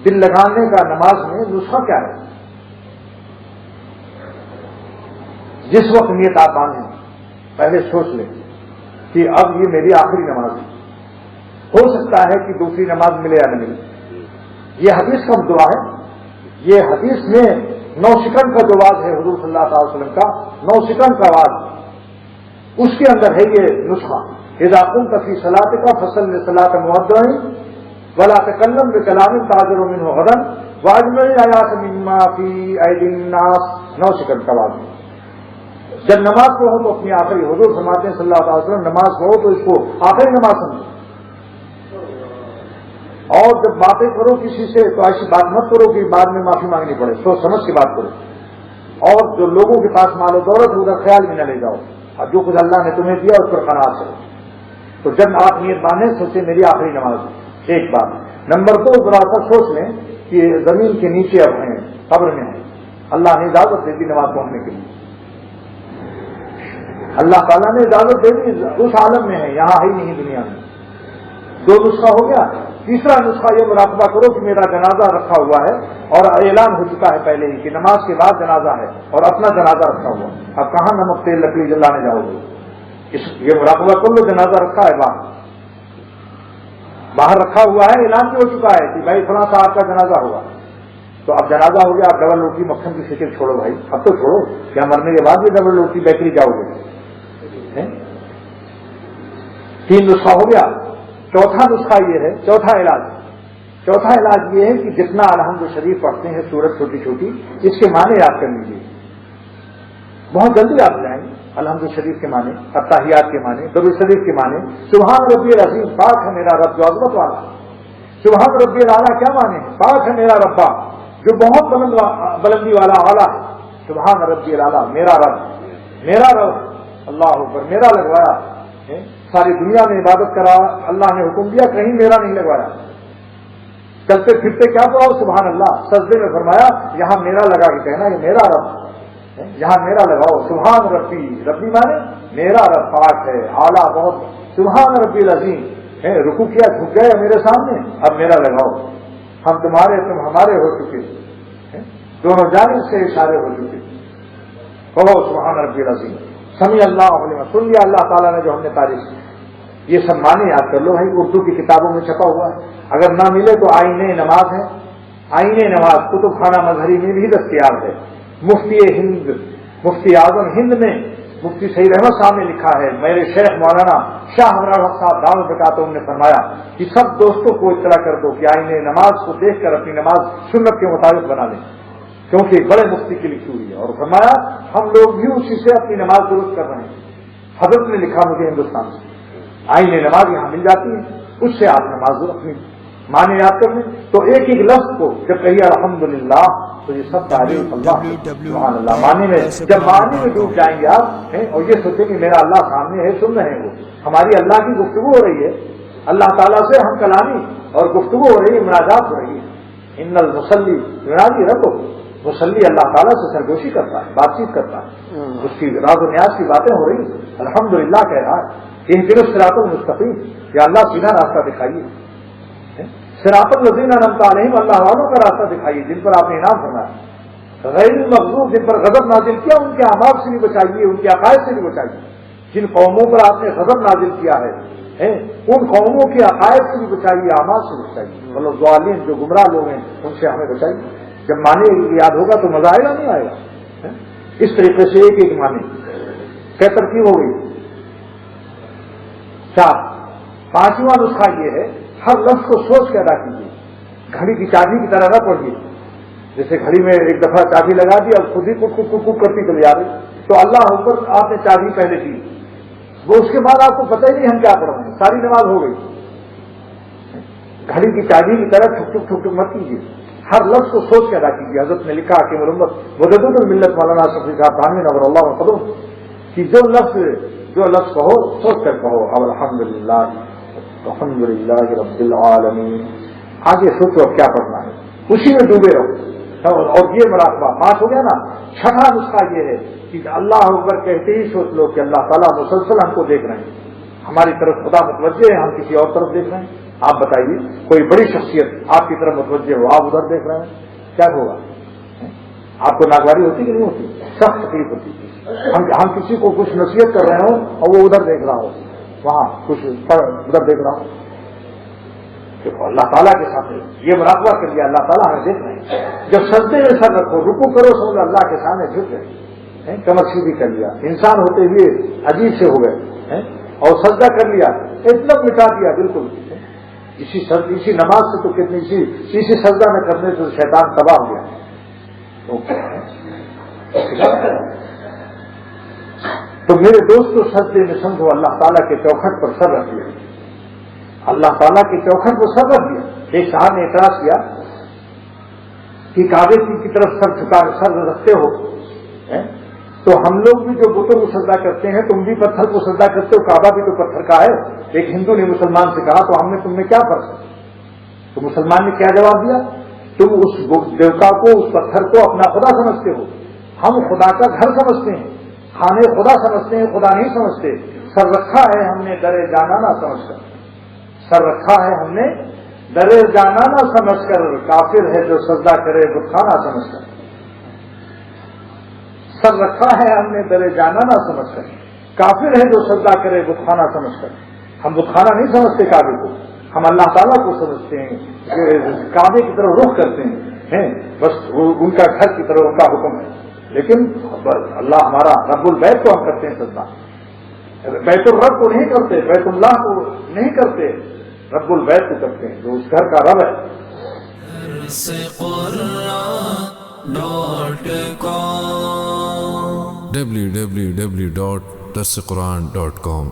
دل لگانے کا نماز میں نسخہ کیا ہے؟ جس وقت نیت آپ باندھیں پہلے سوچ لیں کہ اب یہ میری آخری نماز ہے، ہو سکتا ہے کہ دوسری نماز ملے یا نہ ملے۔ یہ حدیث کا دعا ہے، یہ حدیث میں 9 سیکنڈ کا جو آواز ہے حضور صلی اللہ علیہ وسلم کا، 9 سیکنڈ کا آواز، اس کے اندر ہے یہ نسخہ۔ اذا قمت فی صلاتک فصل صلاۃ مودع ولا تکلم بکلام تعذر منه غدا واجمع آیات مما فی ایدی الناس، 9 سیکنڈ کا آواز۔ جب نماز پڑھو تو اپنی آخری، حضور فرماتے ہیں صلی اللہ علیہ وسلم، نماز پڑھو تو اس کو آخری نماز سمجھو، اور جب باتیں کرو کسی سے تو ایسی بات مت کرو کہ بعد میں معافی مانگنی پڑے، سوچ سمجھ کے بات کرو، اور جو لوگوں کے پاس مال و دولت ہے ادھر خیال بھی نہ لے جاؤ، اور جو کچھ اللہ نے تمہیں دیا اس پر قناعت کرو۔ تو جب آپ نیت باندھیں سوچیں میری آخری نماز ہے، ایک بات۔ نمبر 2، ذرا سا سوچ لیں کہ زمین کے نیچے اب ہیں، قبر میں ہیں، اللہ نے اجازت دے دی نماز پڑھنے کے لیے، اللہ تعالیٰ نے اجازت دے دی، اس عالم میں ہے، یہاں ہی نہیں دنیا میں۔ 2 نسخہ ہو گیا۔ تیسرا نسخہ یہ مراقبہ کرو کہ میرا جنازہ رکھا ہوا ہے اور اعلان ہو چکا ہے پہلے ہی کہ نماز کے بعد جنازہ ہے، اور اپنا جنازہ رکھا ہوا، اب کہاں نمک تیل لکڑی جلانے جاؤ گے؟ یہ مراقبہ کر لو، جنازہ رکھا ہے باہر رکھا ہوا ہے، اعلان بھی ہو چکا ہے کہ بھائی فلاں صاحب کا جنازہ ہوگا، تو اب جنازہ ہو گیا، اب ڈبل روٹی مکھن کی فکر چھوڑو بھائی، اب تو چھوڑو، کیا مرنے کے بعد بھی ڈبل روٹی بیکری جاؤ گے؟ 3 نسخہ ہو گیا۔ چوتھا نسخہ یہ ہے، چوتھا علاج یہ ہے کہ جتنا الحمد شریف پڑھتے ہیں سورت چھوٹی چھوٹی، اس کے معنی یاد کر لیجیے، بہت جلدی آپ جائیں گے۔ الحمد شریف کے معنی، التحیات کے معنی، درود شریف کے معنی، سبحان ربی العظیم، پاک ہے میرا رب جو عظمت والا، سبحان ربی الاعلیٰ کیا معنی ہے؟ پاک ہے میرا ربا جو بہت بلندی والا اعلیٰ ہے، سبحان ربی الاعلیٰ، میرا رب، اللہ اکبر، میرا لگوایا، ساری دنیا میں عبادت کرا، اللہ نے حکم دیا، کہیں میرا نہیں لگوایا، چلتے پھرتے کیا پڑھاؤ سبحان اللہ، سجدے میں فرمایا یہاں میرا لگا کے کہنا یہ میرا رب، یہاں میرا لگاؤ، سبحان ربی مانے میرا رب پاک ہے، اعلیٰ بہت، سبحان ربی العظیم، رکوع کیا جھک گئے میرے سامنے، اب میرا لگاؤ، ہم تمہارے تم ہمارے ہو چکے، دونوں جانب سے اشارے ہو چکے، کہو سبحان ربی العظیم، سمیع اللہ علیہ، سن لیا اللہ تعالیٰ نے جو ہم نے تعریف کی۔ یہ سب معنی یاد کر لو بھائی، اردو کی کتابوں میں چھپا ہوا ہے، اگر نہ ملے تو آئین نماز ہے، آئین نماز کتب خانہ مظہری میں بھی دستیاب ہے۔ مفتی اعظم ہند میں مفتی سعید احمد صاحب نے لکھا ہے، میرے شیخ مولانا شاہ ہمراہ صاحب دعوت بتاتے نے فرمایا کہ سب دوستوں کو اطلاع کر دو کہ آئین نماز کو دیکھ کر اپنی نماز سنت کے مطابق بنا لیں، کیونکہ بڑے مفتی کی لکھی ہوئی ہے، اور فرمایا ہم لوگ بھی اسی سے اپنی نماز درست کر رہے ہیں۔ حضرت نے لکھا مجھے ہندوستان سے، آئین نماز یہاں مل جاتی ہے، اس سے آپ نماز اپنی معنی یاد کر لیں، تو ایک لفظ کو جب کہیے الحمدللہ تو یہ سب تعریف اللہ سبحان اللہ، معنی میں جب معنی میں ڈوب جائیں گے آپ، اور یہ سوچیں کہ میرا اللہ سامنے ہے، سن رہے ہیں، وہ ہماری اللہ کی گفتگو ہو رہی ہے، اللہ تعالیٰ سے ہم کلامی اور گفتگو ہو رہی ہے، مناجات ہو رہی ہے۔ ان المصلی ینادی ربہ، مصلی اللہ تعالیٰ سے سرگوشی کرتا ہے، بات چیت کرتا ہے، اس کی راز و نیاز کی باتیں ہو رہی ہیں، الحمدللہ کہہ رہا ہے، اہدنا الصراط المستقیم، یا اللہ سیدھا راستہ دکھائیے، صراط الذین انعمت علیہم، اللہ والوں کا راستہ دکھائیے جن پر آپ نے انعام فرمایا، غیر المغضوب جن پر غضب نازل کیا ان کے اعمال سے بھی بچائیے، ان کے عقائد سے بھی بچائیے، جن قوموں پر آپ نے غضب نازل کیا ہے ان قوموں کے عقائد سے بھی بچائیے، اعمال سے بھی بچائیے، مطلب ظالم جو گمراہ لوگ ہیں ان سے ہمیں بچائیے۔ جب معنی یاد ہوگا تو مزہ آئے گا نہیں آئے گا؟ اس طریقے سے ایک ایک معنی کیا ترکیب ہو گئی؟ 4۔ 5واں نسخہ یہ ہے، ہر لفظ کو سوچ کے ادا کیجیے، گھڑی کی چابی کی طرح نہ پڑھیے، جیسے گھڑی میں ایک دفعہ چابی لگا دی اور خود ہی کک کرتی چلی جا رہی، تو اللہ اوپر آپ نے چابی پہلے دی، وہ اس کے بعد آپ کو پتہ ہی نہیں ہم کیا پڑھ رہے ہیں، ساری نماز ہو گئی۔ گھڑی کی چابی کی طرح ٹھک ٹھک ٹھک ٹھک مت کیجیے، ہر لفظ کو سوچ کے ادا کیجیے۔ حضرت نے لکھا کہ مرمت وجدود الملت مولانا شفیع صاحب تھانوی نور اللہ قدم کہ جو لفظ کہو سوچ کر کہو، الحمدللہ الحمدللہ رب العالمین، آگے سوچو اب کیا پڑھنا ہے، اسی میں ڈوبے رہو، اور یہ مراقبہ 5 ہو گیا نا۔ 6واں نسخہ یہ ہے کہ اللہ اکبر کہتے ہی سوچ لو کہ اللہ تعالیٰ مسلسل ہم کو دیکھ رہے ہیں، ہماری طرف خدا متوجہ ہے، ہم کسی اور طرف دیکھ رہے ہیں، آپ بتائیے کوئی بڑی شخصیت آپ کی طرف متوجہ ہو، آپ ادھر دیکھ رہے ہیں، کیا ہوگا؟ آپ کو ناگواری ہوتی کہ نہیں ہوتی؟ سخت تکلیف ہوتی. ہم کسی کو کچھ نصیحت کر رہے ہوں اور وہ ادھر دیکھ رہا ہو، وہاں کچھ ادھر دیکھ رہا ہوں، دیکھو اللہ تعالیٰ کے ساتھ یہ مراقبہ کر لیا، اللہ تعالیٰ ہمیں دیکھ رہے ہیں. جب سجدے میں سر رکھو، رکو کرو، سمجھو اللہ کے سامنے جھک گئے، کمر سیدھی کر لیا، انسان ہوتے ہوئے عجیب سے ہو گئے اور سجدہ کر لیا، اتنا مٹا دیا بالکل. اسی نماز سے تو کتنی اسی سجدہ میں کرنے سے شیطان تباہ ہو گیا. تو میرے دوستوں سجدے میں سمجھو اللہ تعالیٰ کے چوکھٹ پر سر رکھ دیا، اللہ تعالیٰ کے چوکھٹ پر سر رکھ دیا. ایک صاحب نے اعتراض کیا کہ کعبے کی طرف سر رکھتے ہو، تو ہم لوگ بھی جو بتوں کو سجدہ کرتے ہیں تم بھی پتھر کو سجدہ کرتے ہو، کعبہ بھی تو پتھر کا ہے. ایک ہندو نے مسلمان سے کہا تو تم نے کیا فرق ہے؟ تو مسلمان نے کیا جواب دیا؟ تم اس دیوتا کو، اس پتھر کو اپنا خدا سمجھتے ہو، ہم خدا کا گھر سمجھتے ہیں، خانے خدا سمجھتے ہیں، خدا نہیں سمجھتے. سر رکھا ہے ہم نے در جانانہ سمجھ کر، سر رکھا ہے ہم نے در جانانہ سمجھ کر، کافر ہے جو سجدہ کرے بت خانہ سمجھ کر. سر رکھا ہے ہم نے در جانانہ سمجھ کر، کافر ہے جو سجدہ کرے بت خانہ سمجھ کر. ہم بت خانہ نہیں سمجھتے کعبے کو، ہم اللہ تعالیٰ کو سمجھتے ہیں، کعبے کی طرف رخ کرتے ہیں، بس ان کا گھر کی طرف ان کا حکم ہے. لیکن اللہ ہمارا رب البیت کو ہم کرتے ہیں سجدہ، بیت الرب کو نہیں کرتے، بیت اللہ کو نہیں کرتے، رب البیت کو کرتے ہیں جو اس گھر کا رب ہے. www.darsequran.com